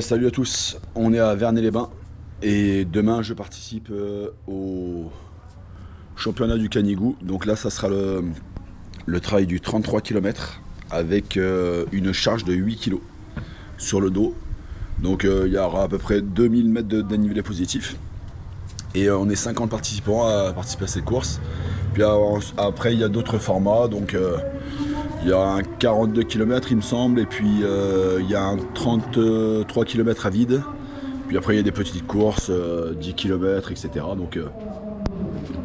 Salut à tous, on est à Vernet-les-Bains et demain je participe au championnat du Canigou. Donc là ça sera le trail du 33 km avec une charge de 8 kg sur le dos. Donc il y aura à peu près 2000 mètres de dénivelé positif. Et on est 50 participants à participer à cette course. Puis après il y a d'autres formats, donc il y a un 42 km il me semble, et puis il y a un 33 km à vide. Puis après il y a des petites courses, 10 km, etc. Donc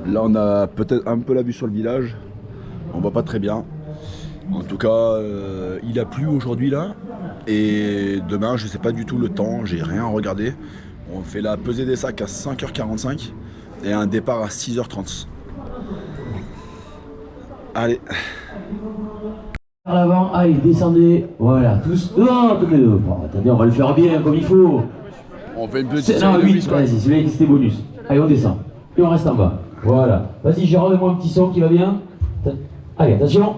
là on a peut-être un peu la vue sur le village, on voit pas très bien. En tout cas il a plu aujourd'hui là, et demain je sais pas du tout le temps, j'ai rien regardé. On fait la pesée des sacs à 5h45 et un départ à 6h30. Allez. Par l'avant, allez, descendez, voilà, tous devant, tous les deux. Bon, attendez, on va le faire bien comme il faut. On fait une petite Non, série de 8, quoi. vas-y, celui-là c'était bonus. Allez, on descend. Et on reste en bas. Voilà. Vas-y, Gérard, donne-moi un petit son qui va bien. Allez, attention.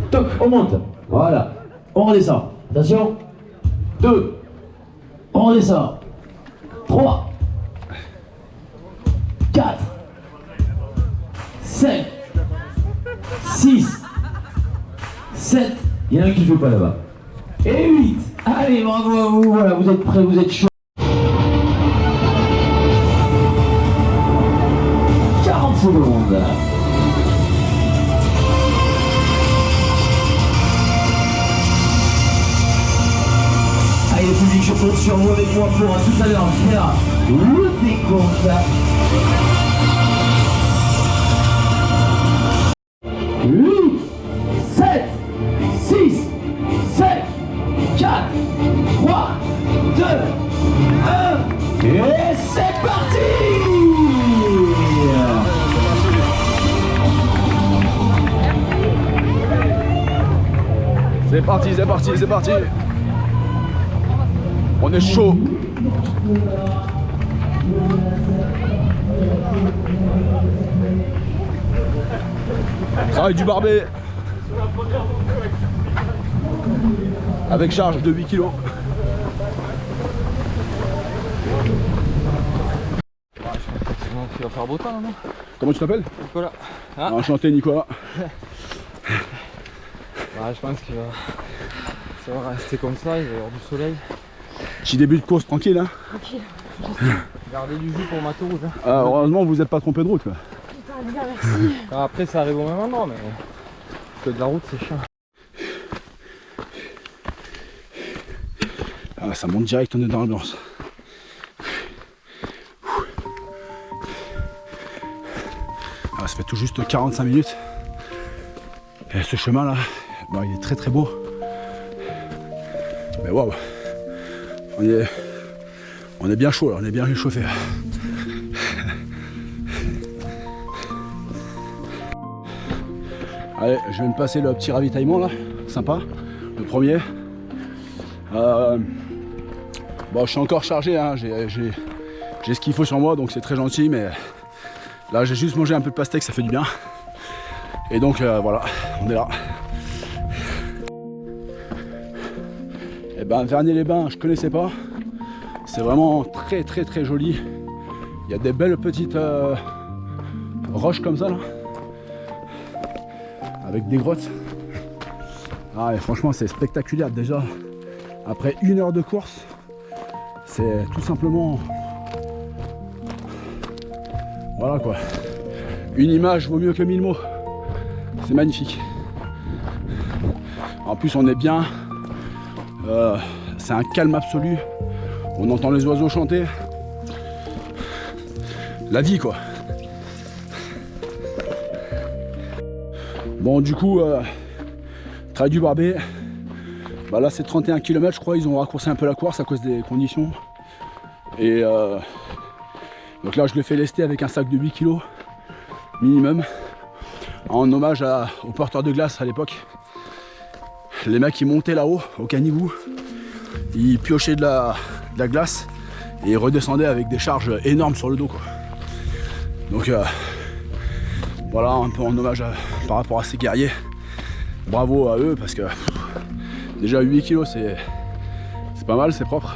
Toc, on monte. Voilà. On redescend. Attention. 2. On redescend. 3. 4. 5. 6. 7, il y en a un qui ne joue pas là-bas. Et 8, allez, bravo à vous, voilà, vous êtes prêts, vous êtes chauds. 40 secondes. Allez, le public, je compte sur vous avec moi pour tout à l'heure faire le décompte. 8, 7, 6, 5, 4, 3, 2, 1, et c'est parti! C'est parti, c'est parti, c'est parti. On est chaud. Travail du barbet. Avec charge de 8 kg. Tu vas faire beau temps, non? Comment tu t'appelles? Nicolas. Ah. Enchanté Nicolas. Bah, je pense que ça va rester comme ça, il va y avoir du soleil. Petit début de course tranquille hein. Tranquille. Gardez du jus pour ma tour. Hein. Ah, heureusement vous n'êtes pas trompé de route quoi. Putain, bien, merci. Après ça arrive au même endroit, mais que de la route c'est chiant. Ah, ça monte direct, on est dans l'ambiance. Ah, ça fait tout juste 45 minutes. Et ce chemin là, bah, il est très très beau. Mais waouh, on est bien chaud là, on est bien réchauffé. Allez, je vais me passer le petit ravitaillement là, sympa, le premier. Bon, je suis encore chargé, hein. J'ai ce qu'il faut sur moi, donc c'est très gentil, mais là j'ai juste mangé un peu de pastèque, ça fait du bien. Et donc voilà, on est là. Et ben Vernet-les-Bains, je connaissais pas. C'est vraiment très très très joli. Il y a des belles petites roches comme ça là, avec des grottes. Ah, et franchement c'est spectaculaire déjà. Après 1 heure de course, c'est tout simplement, voilà quoi, une image vaut mieux que 1000 mots. C'est magnifique. En plus on est bien, c'est un calme absolu, on entend les oiseaux chanter, la vie quoi. Bon du coup travail du barbet. Bah là c'est 31 km je crois, ils ont raccourci un peu la course à cause des conditions. Et donc là je le fais lester avec un sac de 8 kg minimum, en hommage aux porteurs de glace à l'époque. Les mecs qui montaient là-haut au Canigou, ils piochaient de la glace et ils redescendaient avec des charges énormes sur le dos quoi. Donc voilà, un peu en hommage par rapport à ces guerriers. Bravo à eux parce que déjà 8 kg c'est pas mal, c'est propre.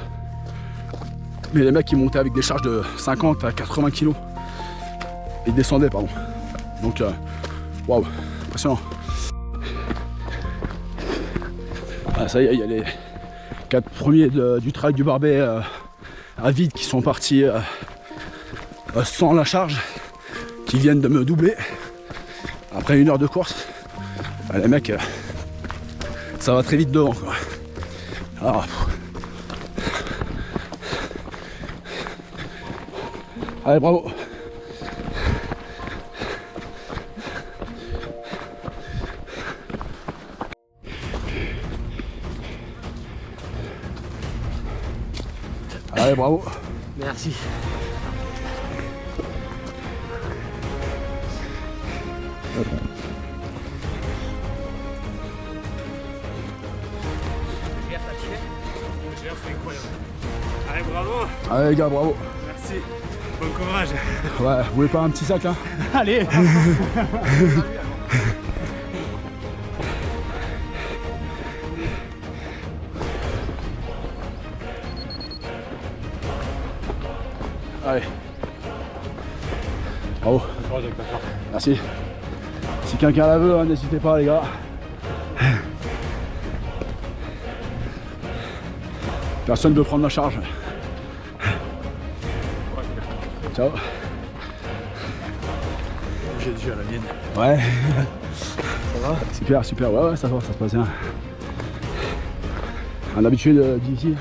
Mais les mecs qui montaient avec des charges de 50 à 80 kg. Ils descendaient, pardon. Donc, waouh, impressionnant. Ah, ça y est, il y a les 4 premiers du trail du Barbet à vide qui sont partis sans la charge, qui viennent de me doubler. Après 1 heure de course, bah, les mecs, ça va très vite devant, quoi. Alors, allez, bravo. Allez, bravo. Merci. C'est incroyable. Allez, bravo. Allez les gars, bravo. Merci. Bon courage. Ouais, vous voulez pas un petit sac, hein? Allez. Allez. Bravo. Merci. Si quelqu'un la veut, hein, n'hésitez pas les gars. Personne ne veut prendre ma charge. Ciao. J'ai déjà la mienne. Ouais. Ça va? Super, super. Ouais, ouais, ça va, ça se passe bien. Un habitué d'ici?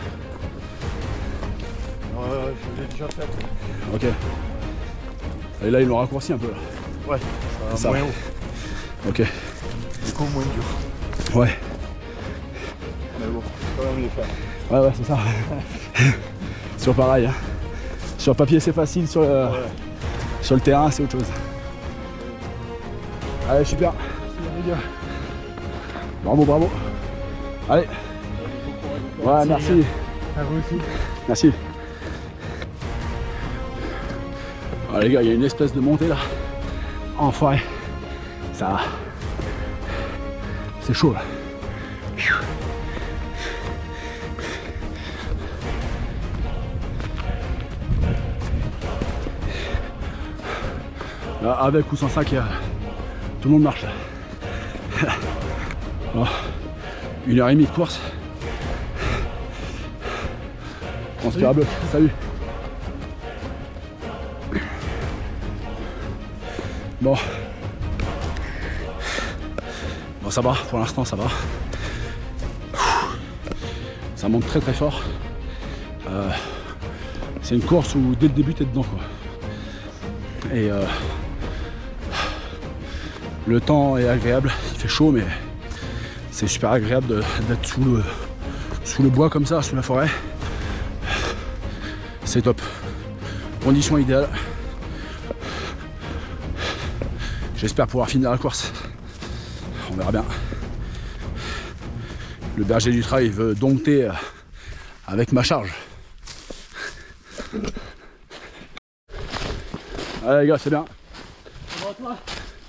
Je l'ai déjà fait. Ok. Et là, ils l'ont raccourci un peu. Ouais, ça va moins haut. Ok. Du coup, moins dur. Ouais. Mais bon, quand même les faire. Ouais, ouais, c'est ça. Sur pareil. Hein. Sur papier, c'est facile. Sur le terrain, c'est autre chose. Allez, super. Bravo, bravo. Allez. Ouais, merci. À vous aussi. Merci. Ah, les gars, il y a une espèce de montée là. Enfoiré. Ça. C'est chaud là. Là, avec ou sans sac, tout le monde marche là. Oh, 1h30 de course. Transpirable. Salut. Bon. Bon, ça va, pour l'instant ça va. Ça monte très très fort. C'est une course où dès le début t'es dedans quoi. Et le temps est agréable, il fait chaud mais c'est super agréable d'être sous le bois comme ça, sous la forêt. C'est top. Conditions idéales. J'espère pouvoir finir la course. On verra bien. Le berger du trail veut dompter avec ma charge. Allez les gars, c'est bien.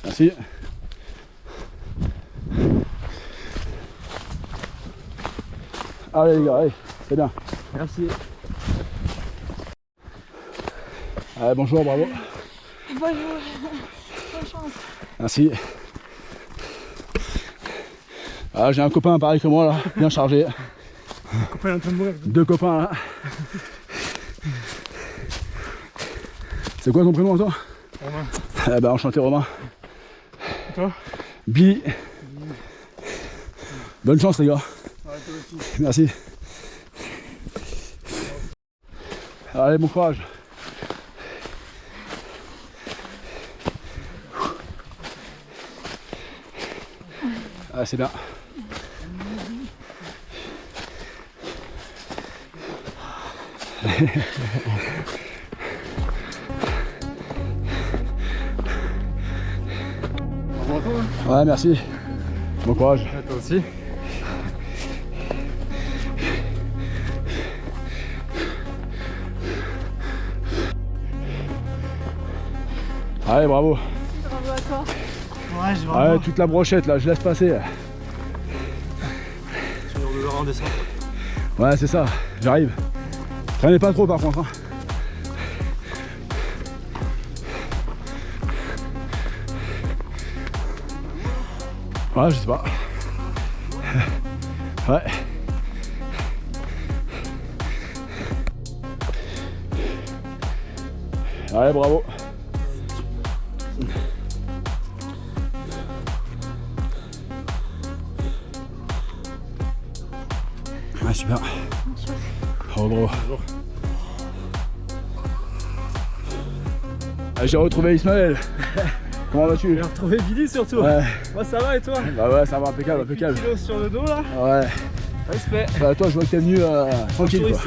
Merci. Allez les gars, allez, c'est bien. Merci. Allez, bonjour, bravo. Bonjour. Bonne chance. Merci. Ah, j'ai un copain pareil que moi là, bien chargé. Le copain est en train de mourir. 2 copains là. C'est quoi ton prénom toi? Romain. Eh ben enchanté Romain. Et toi? Billy. Bonne chance les gars. Ouais, toi aussi. Merci. Allez, bon courage. Ah, c'est bien. Bravo à toi. Ouais, merci. Bon courage. Et toi aussi. Allez, bravo. Bravo à toi. Ouais, je vais Ouais, toute la brochette là, je laisse passer. le redescendre. Ouais, c'est ça, j'arrive. Traînez pas trop par contre. Hein. Ouais, je sais pas. Ouais. Ouais, bravo. Ouais, super. Oh, bravo. Ah, j'ai retrouvé Ismaël. Comment vas-tu? J'ai retrouvé Billy surtout. Ouais. Moi ça va et toi? Bah ouais, ça va, impeccable, impeccable. 8 kilos sur le dos là. Ouais. Respect. Bah toi, je vois que t'es venu tranquille quoi.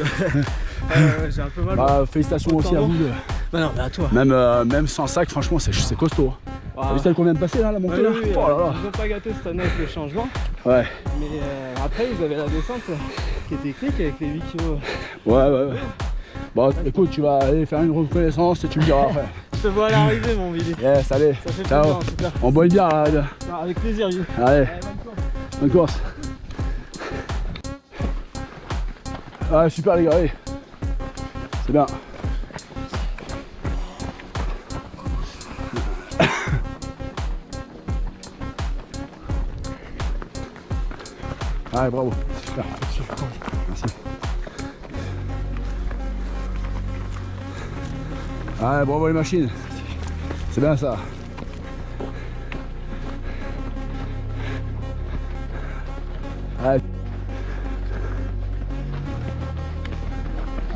J'ai un peu mal. Bah félicitations aussi à vous deux. Bah non mais à toi. Même sans sac, franchement, c'est costaud. T'as vu celle qu'on vient de passer là, la montée là? Oui, Oh là là. ils ont pas gâté cette année avec le changement. Ouais. Mais après ils avaient la descente qui est technique avec les 8 kilos. Ouais. Bon écoute, tu vas aller faire une reconnaissance et tu me diras après. Je te vois à l'arrivée mon Billy. Yes, allez. Ça fait Ciao. plaisir en tout cas. On boit une bière là. Ah, avec plaisir Billy. Allez, bonne course. Ah super les gars, allez. C'est bien. Allez, bravo. Super. Merci. Allez, bravo les machines. C'est bien ça. Allez.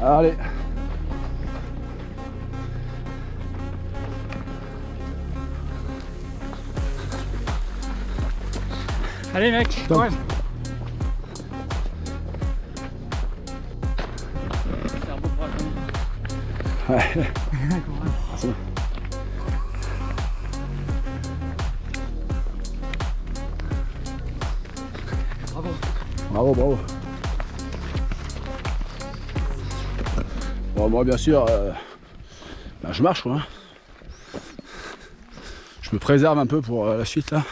Allez. Allez mec, Top. ouais. C'est un beau pour la Ouais. Merci. Bravo. Bravo. Bon, moi bien sûr, bah, je marche quoi. Hein. Je me préserve un peu pour la suite là.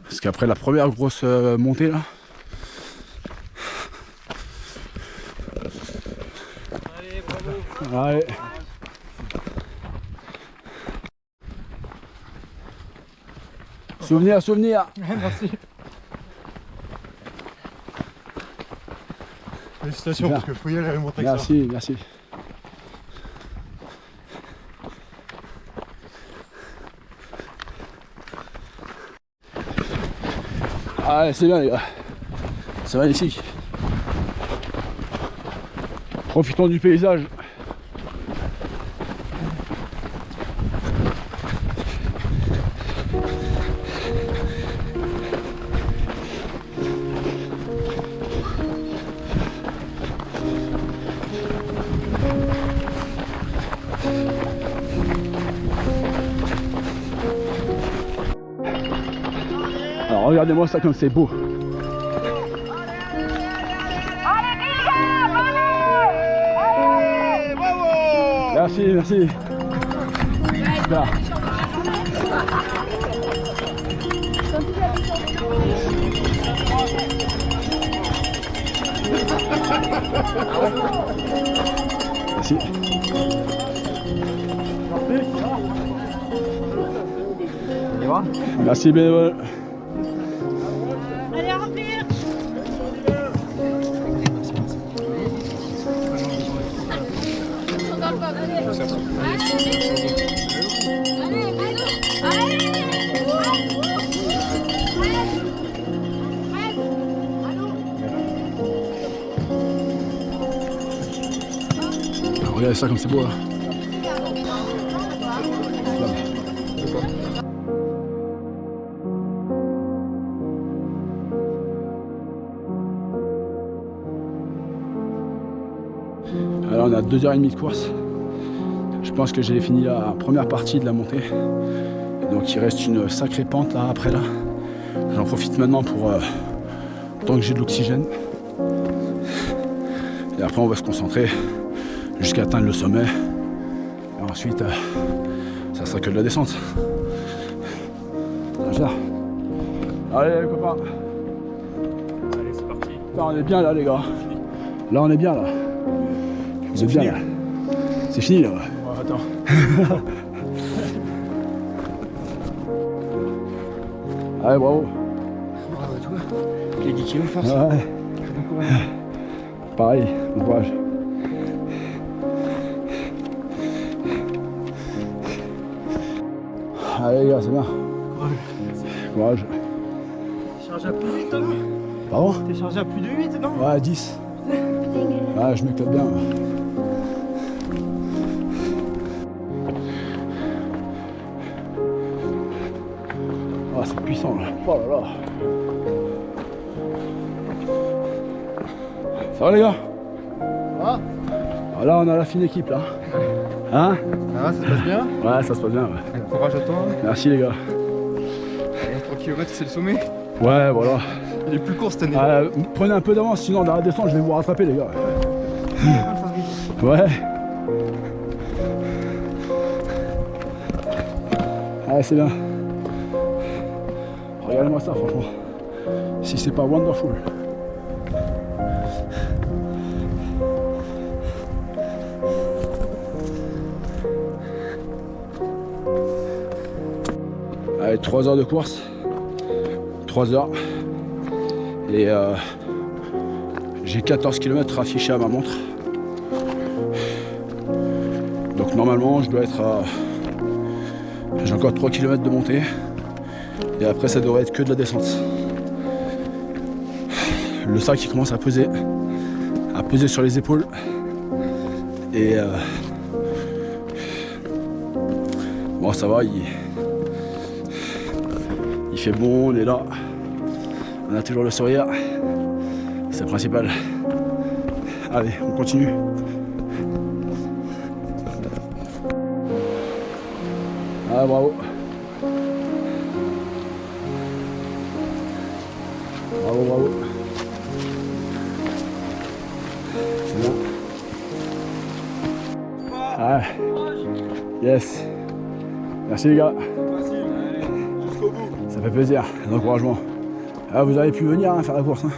Parce qu'après la première grosse montée là. Allez, bravo. Allez. Souvenir. Merci. Félicitations, Bien. parce que faut y aller montrer que ça. Merci. Ah, c'est bien les gars. C'est magnifique. Profitons du paysage. Alors regardez-moi ça comme c'est beau. Merci. Super. Merci. Merci bénévole. Allez, remplir. Regardez ça comme c'est beau là. Alors on a 2h30 de course. Je pense que j'ai fini la première partie de la montée. Donc il reste une sacrée pente là après là. J'en profite maintenant pour tant que j'ai de l'oxygène. Et après on va se concentrer jusqu'à atteindre le sommet. Et ensuite ça sera que de la descente. Ça va faire. Allez les copains. Allez, c'est parti. Putain, on est bien là les gars. Là on est bien là. Vous êtes bien là. C'est fini là. Ouais, attends. Allez, bravo. Bravo à toi. Les 10 kilos force. Ouais. Bon courage. Pareil, bon courage. Allez les gars, c'est bien. Courage. T'es chargé à plus de 8 toi, non? Pardon? T'es chargé à plus de 8 non? Ouais, 10. Ouais, je m'éclate bien. Ah, c'est puissant là. Oh là là. Ça va les gars? Ah, Ah, là on a la fine équipe là. Hein? ça se passe bien? Ouais, ça se passe bien. Ouais. Courage à toi. Merci les gars. 3 km c'est le sommet. Ouais, voilà. Il est plus court cette année. Prenez un peu d'avance, sinon dans la descente je vais vous rattraper les gars. Ouais. Ouais, c'est bien. Regardez-moi ça franchement. Si c'est pas wonderful. Allez, 3 heures de course. 3 heures. Et j'ai 14 km affichés à ma montre. Donc normalement je dois être à... J'ai encore 3 km de montée. Et après ça devrait être que de la descente. Le sac il commence à peser sur les épaules. Et bon ça va, il fait bon, on est là. On a toujours le sourire. C'est le principal. Allez, on continue. Ah bravo. Bravo, bravo. C'est bien. Ah. Yes. Merci les gars. Jusqu'au bout. Ça fait plaisir, l'encouragement. Ah, vous avez pu venir hein, faire la course. Hein.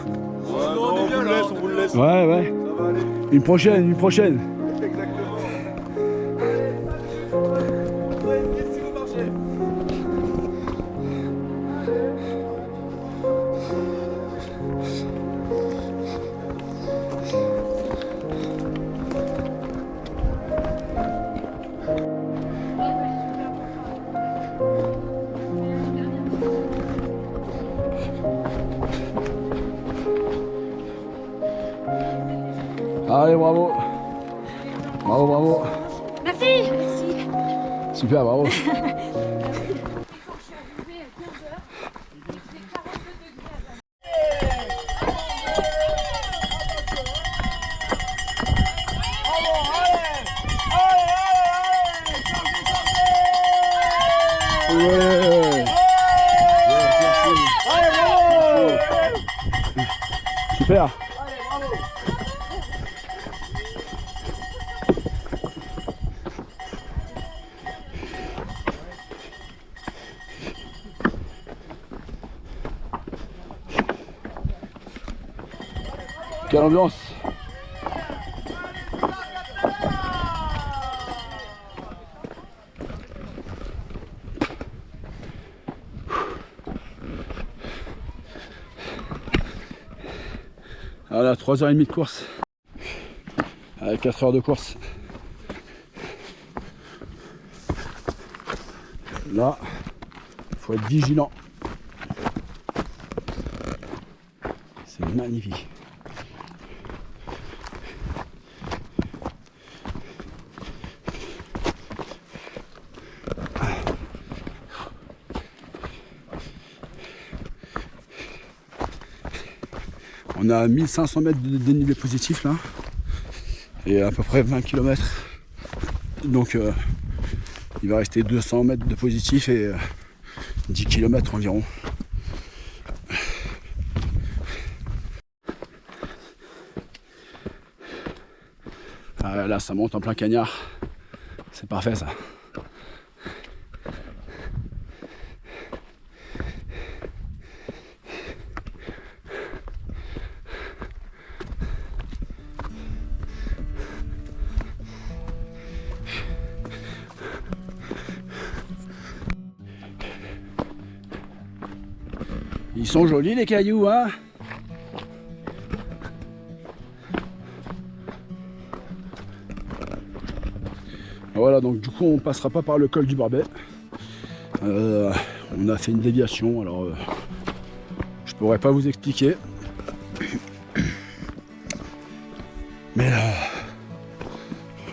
On vous le laisse. Ouais, ouais. Ça va aller. Une prochaine, une prochaine. Exactement. Si vous marchez. Allez, bravo. Bravo, bravo. Merci. Merci. Super, bravo. Ouais. Super. Quelle ambiance! Voilà, 3h30 de course. Avec 4 heures de course. Là, il faut être vigilant. C'est magnifique. On a 1500 mètres de dénivelé positif là et à peu près 20 km. Donc il va rester 200 mètres de positif et 10 km environ. Ah, là ça monte en plein cagnard. C'est parfait ça. sont jolis les cailloux, hein. Voilà, donc du coup on passera pas par le col du Barbet. On a fait une déviation, alors je pourrais pas vous expliquer. Mais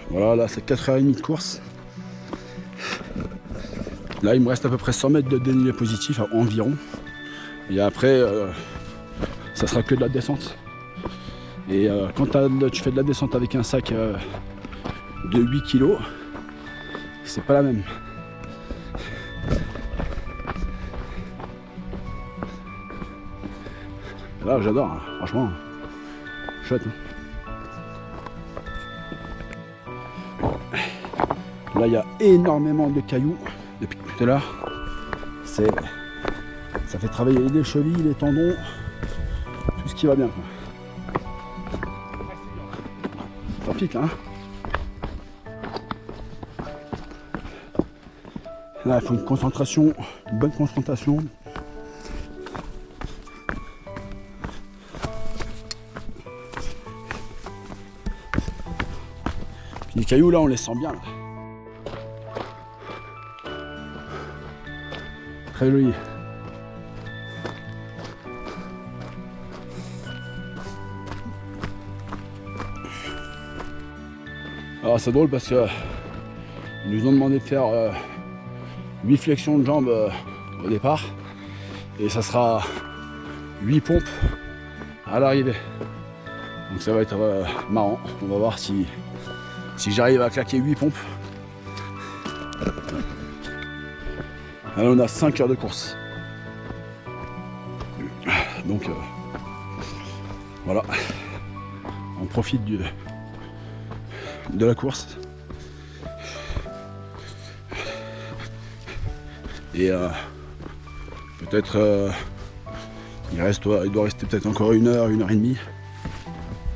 voilà, là c'est 4h30 de course. Là il me reste à peu près 100 mètres de dénivelé positif environ. Et après ça sera que de la descente. Et quand tu fais de la descente avec un sac de 8 kg, c'est pas la même. Là j'adore, hein. Franchement, chouette. Hein. Là il y a énormément de cailloux depuis tout à l'heure. Ça fait travailler les chevilles, les tendons, tout ce qui va bien, quoi. Ça pique, hein. Là, il faut une concentration, une bonne concentration. Puis les cailloux, là, on les sent bien. Là. Très joli. Alors c'est drôle parce que ils nous ont demandé de faire 8 flexions de jambes au départ et ça sera 8 pompes à l'arrivée. Donc ça va être marrant. On va voir si j'arrive à claquer 8 pompes. Alors on a 5 heures de course. Donc voilà. On profite de la course. Et peut-être il doit rester peut-être encore 1 heure, 1 heure et demie,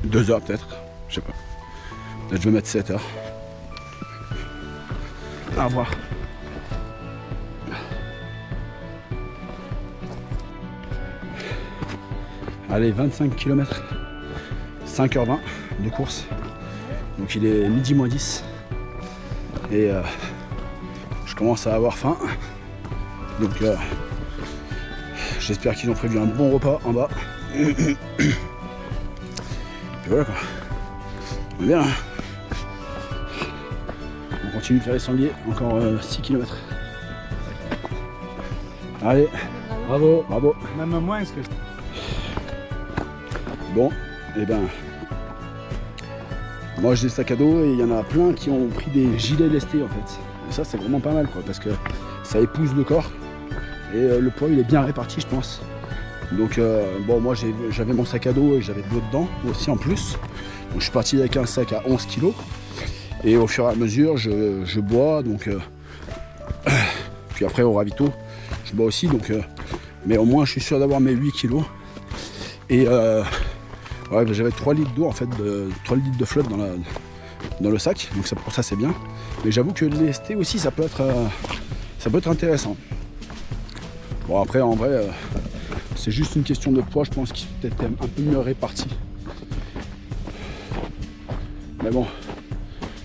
2 heures peut-être, je sais pas. Peut-être je vais mettre 7 heures. À voir. Allez, 25 km, 5h20 de course. Donc il est midi moins 10 et je commence à avoir faim. Donc j'espère qu'ils ont prévu un bon repas en bas. Et puis voilà quoi. On est bien. Hein, on continue de faire les sangliers, encore 6 km. Allez, bravo, bravo. Même moins ce que Bon, et ben moi j'ai des sacs à dos et il y en a plein qui ont pris des gilets lestés en fait. Et ça c'est vraiment pas mal quoi, parce que ça épouse le corps et le poids il est bien réparti je pense. Donc bon, moi j'avais mon sac à dos et j'avais de l'eau dedans aussi en plus. Donc je suis parti avec un sac à 11 kg et au fur et à mesure je bois, donc puis après au ravito je bois aussi, donc mais au moins je suis sûr d'avoir mes 8 kg. Et ouais, j'avais 3 litres d'eau en fait, 3 litres de flotte dans le sac, donc ça, pour ça c'est bien. Mais j'avoue que les lestés aussi ça peut être intéressant. Bon après en vrai c'est juste une question de poids, je pense qu'il peut être un peu mieux réparti. Mais bon,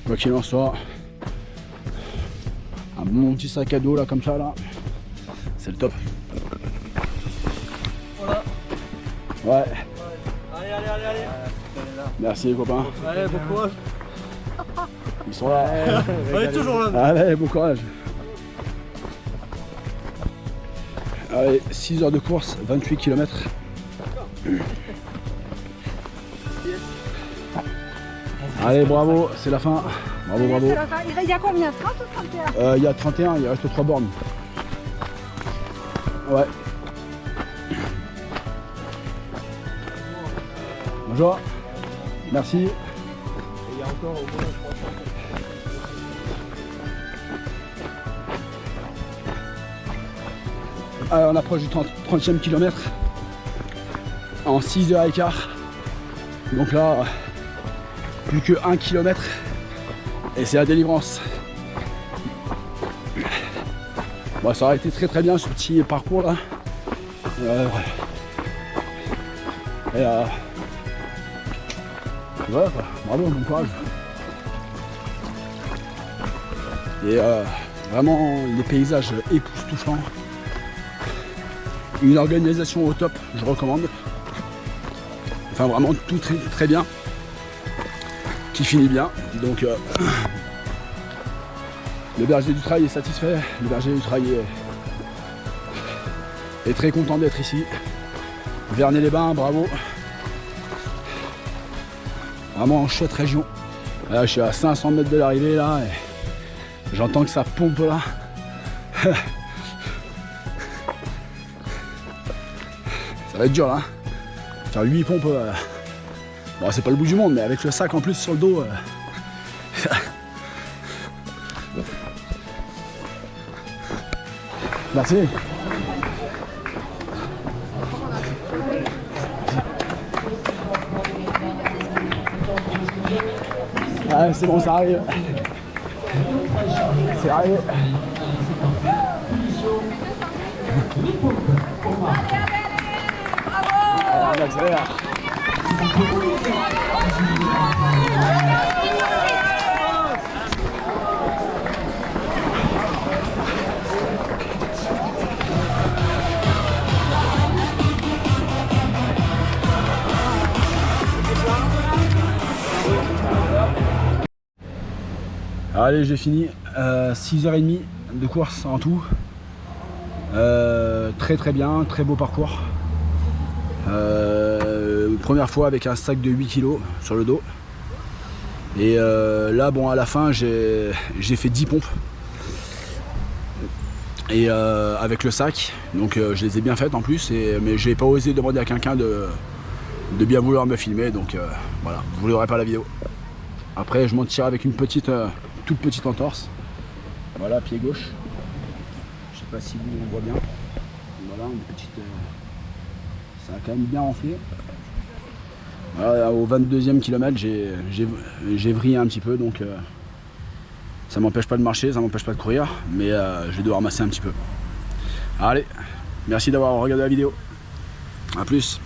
quoi qu'il en soit, un bon petit sac à dos là comme ça là, c'est le top. Voilà. Ouais. Allez. Merci les copains. Allez, bon courage. Ils sont là. On est toujours là. Allez, bon courage. Allez, 6 heures de course, 28 km. Allez, bravo, c'est la fin. Bravo, bravo. Il y a combien? 30 ou 31? Il y a 31, il reste 3 bornes. Ouais. Bonjour. Merci. Il y a encore au moins 300. Alors, on approche du 30e kilomètre en 6h15. Donc là, plus que 1 km et c'est la délivrance. Bon, ça aurait été très bien ce petit parcours là. Et voilà quoi, bravo, bon courage. Et vraiment les paysages époustouflants. Une organisation au top, je recommande. Enfin vraiment tout très, très bien. Qui finit bien. Donc le berger du trail est satisfait. Le berger du trail est très content d'être ici. Vernet-les-Bains, bravo. Vraiment en chouette région. Là, je suis à 500 mètres de l'arrivée là. Et j'entends que ça pompe là. Ça va être dur là. Faire 8 pompes. Bon, c'est pas le bout du monde, mais avec le sac en plus sur le dos. Merci. Ah, c'est bon, ça arrive. C'est arrivé. Allez, on accélère. Allez, j'ai fini. 6h30 de course en tout. Très très bien, très beau parcours. Première fois avec un sac de 8 kg sur le dos. Et là, bon, à la fin, j'ai fait 10 pompes. Et avec le sac, donc je les ai bien faites en plus. Mais j'ai pas osé demander à quelqu'un de bien vouloir me filmer. Donc voilà, vous n'aurez pas la vidéo. Après, je m'en tire avec une petite, toute petite entorse. Voilà, pied gauche. Je sais pas si vous on voit bien. Voilà, une petite. Ça a quand même bien enflé. Voilà, au 22e kilomètre, j'ai vrillé un petit peu, donc ça m'empêche pas de marcher, ça m'empêche pas de courir, mais je vais devoir masser un petit peu. Allez, merci d'avoir regardé la vidéo. A plus.